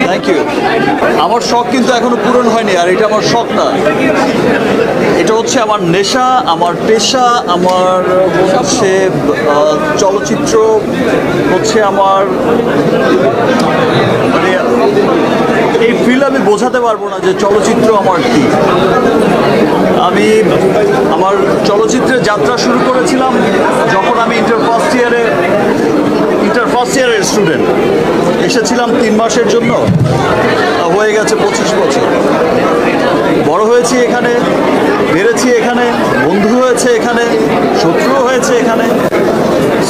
Thank you. আমার শখ কিন্তু এখনো পূরণ হয়নি, আর এটা আমার শখ না, এটা হচ্ছে আমার নেশা, আমার পেশা, আমার হচ্ছে চলচ্চিত্র হচ্ছে আমার, মানে এই ফিল আমি বোঝাতে পারবো না যে চলচ্চিত্র আমার কি। আমি আমার চলচ্চিত্রের যাত্রা শুরু করেছিলাম যখন আমি ইন্টার ফার্স্ট ইয়ারের স্টুডেন্ট। এসেছিলাম 3 মাসের জন্য, হয়ে গেছে 25 বছর। বড় হয়েছি এখানে, বেড়েছি এখানে, বন্ধু হয়েছে এখানে, শত্রু হয়েছে এখানে।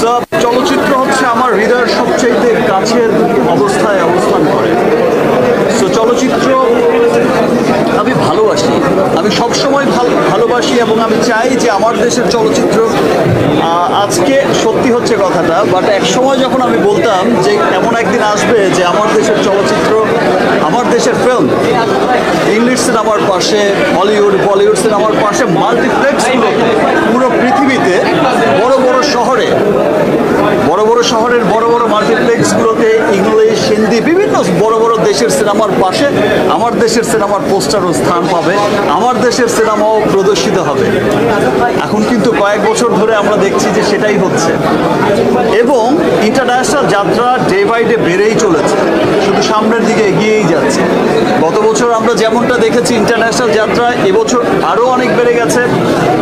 সব চলচ্চিত্র হচ্ছে আমার হৃদয়ের সবচেয়ে কাছের অবস্থায় অবস্থান করে। সো চলচ্চিত্র আমি ভালোবাসি, আমি সবসময় ভালোবাসি, এবং আমি চাই যে আমার দেশের চলচ্চিত্র, আজকে সত্যি হচ্ছে কথাটা, বাট এক সময় যখন আমি বলতাম যে এমন একদিন আসবে যে আমার দেশের চলচ্চিত্র, আমার দেশের ফিল্ম, ইংলিশ সিনেমার পাশে হলিউড, বলিউড সিনেমার পাশে মাল্টিপ্লেক্সগুলোতে পুরো পৃথিবীতে বড় বড় শহরের বড় বড় মাল্টিপ্লেক্সগুলোতে ইংলিশ, হিন্দি, বিভিন্ন বড় বড় দেশের সিনেমার পাশে আমার দেশের সিনেমার পোস্টারও স্থান পাবে, আমার দেশের সিনেমাও প্রদর্শিত হবে। এখন কিন্তু কয়েক বছর ধরে আমরা দেখছি যে সেটাই হচ্ছে, এবং ইন্টারন্যাশনাল যাত্রা ডে বাই ডে বেড়েই চলেছে, শুধু সামনের দিকে এগিয়েই যাচ্ছে। গত বছর আমরা যেমনটা দেখেছি ইন্টারন্যাশনাল যাত্রা, এবছর আরও অনেক বেড়ে গেছে।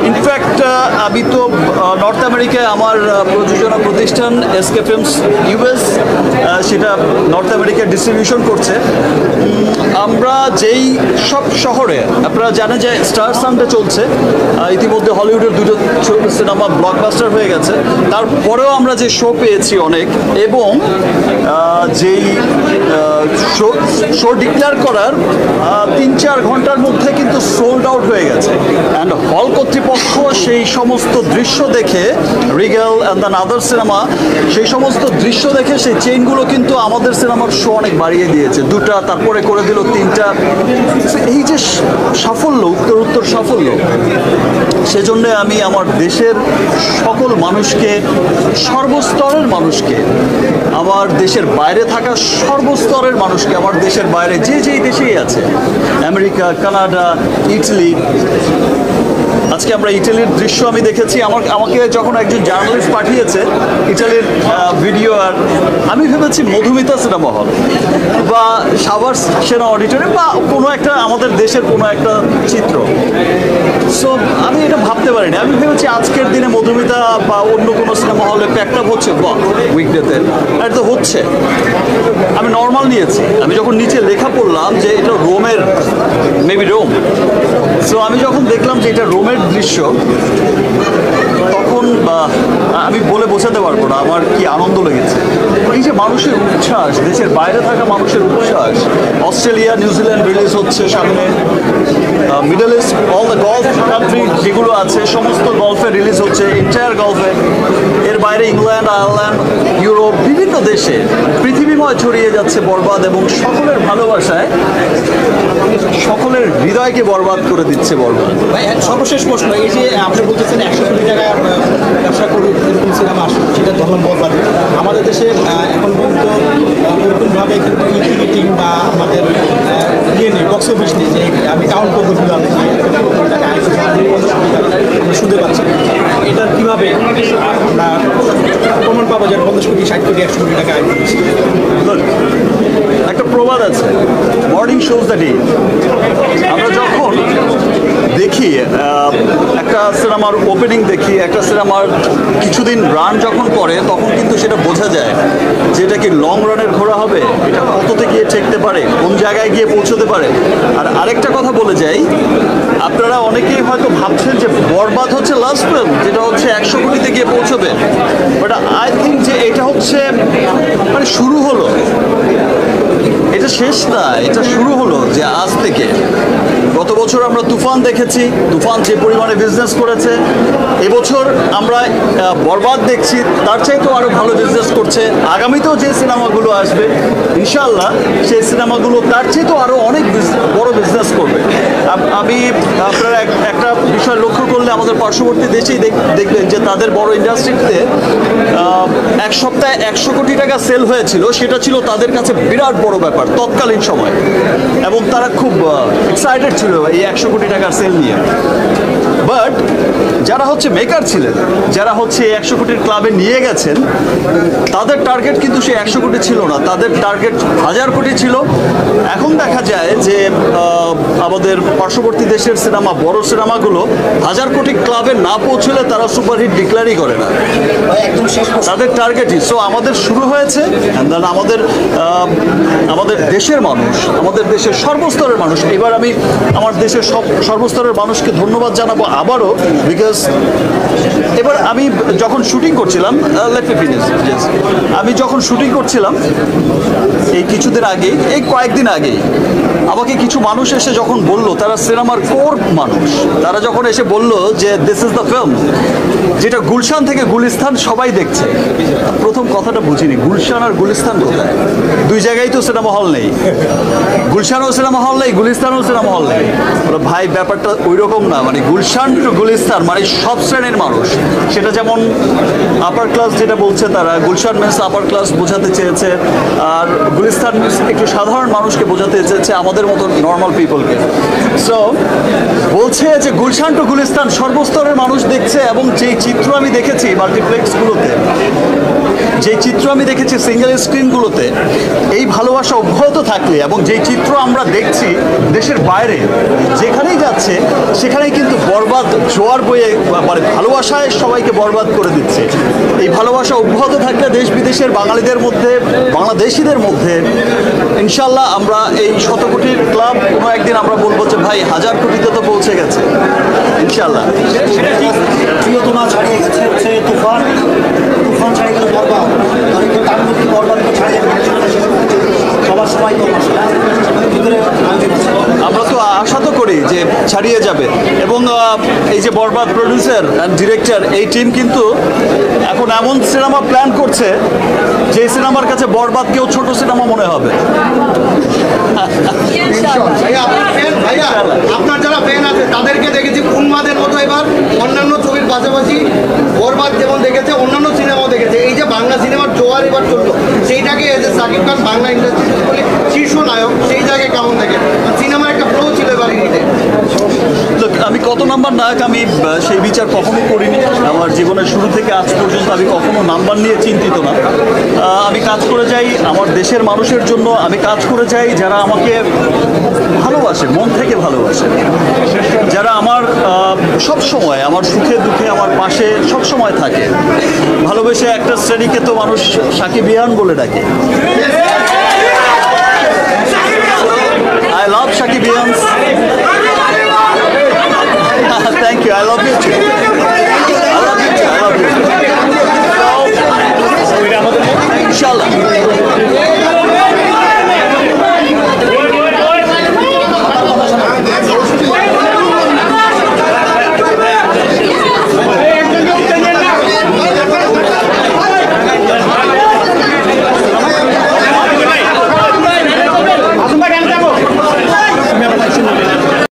ইনফ্যাক্ট আমি তো নর্থ আমেরিকায় আমার প্রযোজনা প্রতিষ্ঠান এসকে ফিল্মস ইউএস, সেটা নর্থ আমেরিকায় ডিস্ট্রিবিউশন করছে। আমরা যেই সব শহরে, আপনারা জানেন যে স্টার সানডে চলছে, ইতিমধ্যে হলিউডের 2টো সিনেমা ব্লকবাস্টার হয়ে গেছে, তারপরেও আমরা যে শো পেয়েছি অনেক, এবং যেই শো ডিক্লেয়ার করার 3-4 ঘন্টার মধ্যে কিন্তু সোল্ড আউট হয়ে গেছে। অ্যান্ড হল কর্তৃপক্ষ সেই সমস্ত দৃশ্য দেখে, Rigel and the other cinema, সেই সমস্ত দৃশ্য দেখে সেই চেইনগুলো কিন্তু আমাদের সিনেমার শো অনেক বাড়িয়ে দিয়েছে, 2টা, তারপরে করে দিল 3টা। এই যে সাফল্য, উত্তর সাফল্য, সেজন্য আমি আমার দেশের সকল মানুষকে, সর্বস্তরের মানুষকে, আমার দেশের বাইরে থাকা সর্বস্তরের মানুষকে, আমার দেশের বাইরে যে যেই দেশেই আছে, আমেরিকা, কানাডা, ইটালি, আজকে আমরা ইটালির দৃশ্য আমি দেখেছি, আমাকে যখন একজন জার্নালিস্ট পাঠিয়েছে ইটালির ভিডিও, আর আমি ভেবেছি মধুমিতা সিনেমা হল বা সাভার সেনা অডিটোরিয়াম বা কোনো একটা আমাদের দেশের কোনো একটা চিত্র। সো আমি এটা ভাবতে পারিনি, আমি ভেবেছি আজকের দিনে মধুমিতা বা অন্য কোনো সিনেমা হলে প্যাকআপ হচ্ছে, বা উইকডেতে এটা তো হচ্ছে। আমি নর্মাল নিয়েছি, আমি যখন নিচে লেখা পড়লাম যে এটা রোমের, মেবি রোম, সো আমি যখন দেখলাম যে এটা রোমের দৃশ্য, তখন আমি বলে বোঝাতে পারবো না আমার কি আনন্দ লেগেছে। এই যে মানুষের উচ্ছ্বাস, দেশের বাইরে থাকা মানুষের উচ্ছ্বাস, অস্ট্রেলিয়া, নিউজিল্যান্ড রিলিজ হচ্ছে সামনে, middle east, all the golf country যেগুলো আছে সমস্ত গলফে রিলিজ হচ্ছে, এন্টায়ার গলফে। এর বাইরে ইংল্যান্ড, আয়ারল্যান্ড, ইউরোপ, বিভিন্ন দেশে পৃথিবীময় ছড়িয়ে যাচ্ছে বরবাদ, এবং সকলের ভালোবাসায় সকলের হৃদয়কে বরবাদ করে দিচ্ছে বরবাদ। ভাই সর্বশেষ প্রশ্ন, এই যে আপনি বলতেছেন 100 কোটি টাকা ব্যবসা করবে এরকম সিনেমা আসবে, সেটা ধরুন বরবাদ, আমাদের দেশে এখন পর্যন্ত ওরকমভাবে কিন্তু টিকিটিং বা আমাদের ইয়ে নেই, বক্স অফিস নেই, যে আমি কাউন্ট করবো কীভাবে টাকা আমরা শুনতে পাচ্ছি। এটার কীভাবে আমরা প্রমাণ পাবো যে 50 কোটি, 60 কোটি, 100 কোটি টাকা আয় করছি? একটা প্রবাদ আছে, মর্নিং শোজ দ্য ডে। আমরা যখন দেখি একটা সিনেমার ওপেনিং দেখি, একটা সিনেমার কিছুদিন রান যখন করে, তখন কিন্তু সেটা বোঝা যায় যে এটা কি লং রানের ঘোড়া হবে, এটা কততে গিয়ে ঠেকতে পারে, কোন জায়গায় গিয়ে পৌঁছতে পারে। আর আরেকটা কথা বলে যাই, আপনারা অনেকেই হয়তো ভাবছেন যে বরবাদ হচ্ছে লাস্ট ফিল্ম, যেটা হচ্ছে 100 কোটিতে গিয়ে পৌঁছবে, বাট আই থিঙ্ক যে এটা হচ্ছে মানে শুরু হলো, এটা শেষ না, এটা শুরু হলো। যে আজ থেকে গত বছর আমরা তুফান দেখেছি, তুফান যে পরিমাণে বিজনেস করেছে, এবছর আমরা বরবাদ দেখছি, তার চাইতেও আরও ভালো বিজনেস করছে। আগামীতেও যে সিনেমাগুলো আসবে ইনশাল্লাহ সেই সিনেমাগুলো তার চাইতেও আরও অনেক বড় বিজনেস করবে। আমি আপনারা একটা বিষয় লক্ষ্য করলে আমাদের পার্শ্ববর্তী দেশেই দেখবেন যে তাদের বড় ইন্ডাস্ট্রিতে এক সপ্তাহে 100 কোটি টাকা সেল হয়েছিল, সেটা ছিল তাদের কাছে বিরাট বড় ব্যাপার তৎকালীন সময়, এবং তারা খুব এক্সাইটেড ছিল এই 100 কোটি টাকার সেল নিয়ে। বাট যারা হচ্ছে মেকার ছিলেন, যারা হচ্ছে 100 কোটির ক্লাবে নিয়ে গেছেন, তাদের টার্গেট কিন্তু সে 100 কোটি ছিল না, তাদের টার্গেট 1000 কোটি ছিল। এখন দেখা যায় যে আমাদের পার্শ্ববর্তী দেশের সিনেমা, বড় সিনেমাগুলো 1000 কোটি ক্লাবে না পৌঁছলে তারা সুপারহিট ডিক্লেয়ারই করে না, তাদের টার্গেটই। সো আমাদের শুরু হয়েছে, আমাদের দেশের মানুষ, আমাদের দেশের সর্বস্তরের মানুষ, এবার আমি আমার দেশের সর্বস্তরের মানুষকে ধন্যবাদ জানাবো আবারও, বিকজ এবার আমি যখন শুটিং করছিলাম, আমি যখন শুটিং করছিলাম এই কিছুদিন আগেই, এই কয়েকদিন আগেই আমাকে কিছু মানুষ এসে যখন বলল, তারা সিনেমার কোর মানুষ, তারা যখন এসে বলল যে দিস ইজ দ্য ফিল্ম যেটা গুলশান থেকে গুলিস্তান সবাই দেখছে। প্রথম কথাটা বুঝিনি, গুলশান আর গুলিস্তান কোথায়? দুই জায়গায় তো সিনেমা হল নেই, গুলশানও সিনেমা হল নেই, গুলিস্তানও সিনেমা হল নেই। ভাই ব্যাপারটা ওই রকম না, মানে গুলশান টু গুলিস্তান মানে সব শ্রেণীর মানুষ, সেটা যেমন আপার ক্লাস যেটা বলছে তারা, গুলশান মিন্স আপার ক্লাস বোঝাতে চেয়েছে, আর গুলিস্তান মিন্স একটু সাধারণ মানুষকে বোঝাতে চেয়েছে, আমাদের মতো নর্মাল পিপলকে। সো বলছে যে গুলশান টু গুলিস্তান সর্বস্তরের মানুষ দেখছে, এবং যেই চিত্র আমি দেখেছি মাল্টিপ্লেক্সগুলোতে, যেই চিত্র আমি দেখেছি সিঙ্গেল স্ক্রিনগুলোতে, এই ভালোবাসা অব্যাহত থাকলে, এবং যেই চিত্র আমরা দেখছি দেশের বাইরে যেখানেই যাচ্ছে সেখানেই কিন্তু বরবাদ জোয়ার বয়ে, মানে ভালোবাসায় সবাইকে বরবাদ করে দিচ্ছে। এই ভালোবাসা অব্যাহত থাকলে দেশ বিদেশের বাঙালিদের মধ্যে, বাংলাদেশিদের মধ্যে ইনশাল্লাহ আমরা এই 100 কোটির ক্লাব কোনো একদিন আমরা বলবো যে ভাই 1000 কোটিতে তো পৌঁছে গেছে ইনশাল্লাহ। প্রিয়তমা ছাড়িয়ে গেছে হচ্ছে তুফান, তুফান ছাড়িয়ে গেল বরবাদ, আর একটু তার মধ্যে বরবাদকে ছাড়িয়ে সবার সময় তো ভিতরে আমরা তো আশা তো করি যে ছাড়িয়ে যাবে, এবং এই যে বরবাদ প্রডিউসার অ্যান্ড ডিরেক্টর, এই টিম কিন্তু এখন এমন সিনেমা প্ল্যান করছে যে সিনেমার কাছে বরবাদকেও ছোট সিনেমা মনে হবে। ভাইয়া আপনার যারা ফ্যান আছে তাদেরকে দেখেছি উন্মাদের মতো এবার অন্যান্য ছবির পাশাপাশি বরবাদ যেমন দেখেছে, অন্যান্য সিনেমাও দেখেছে। এই যে বাংলা সিনেমার জোয়ার এবার চললো, সেইটাকে as a Sakib Khan Bangla industry বলে শীর্ষ নায়ক, সেই জায়গায় কেমন দেখে? সিনেমার একটা ফ্লো ছিল এবার ঈদে। আমি কত নাম্বার নায়ক আমি সেই বিচার কখনো করিনি, আমার জীবনের শুরু থেকে আজ পর্যন্ত আমি কখনো নাম্বার নিয়ে চিন্তিত না। আমি কাজ করে যাই আমার দেশের মানুষের জন্য, আমি কাজ করে যাই যারা আমাকে ভালোবাসে, মন থেকে ভালোবাসে, যারা আমার সব সময় আমার সুখে দুঃখে আমার পাশে সব সময় থাকে। ভালোবেসে একটা শ্রেণীকে তো মানুষ সাকিবিয়ান বলে ডাকে। I love Shakibians. Thank you. I love you too.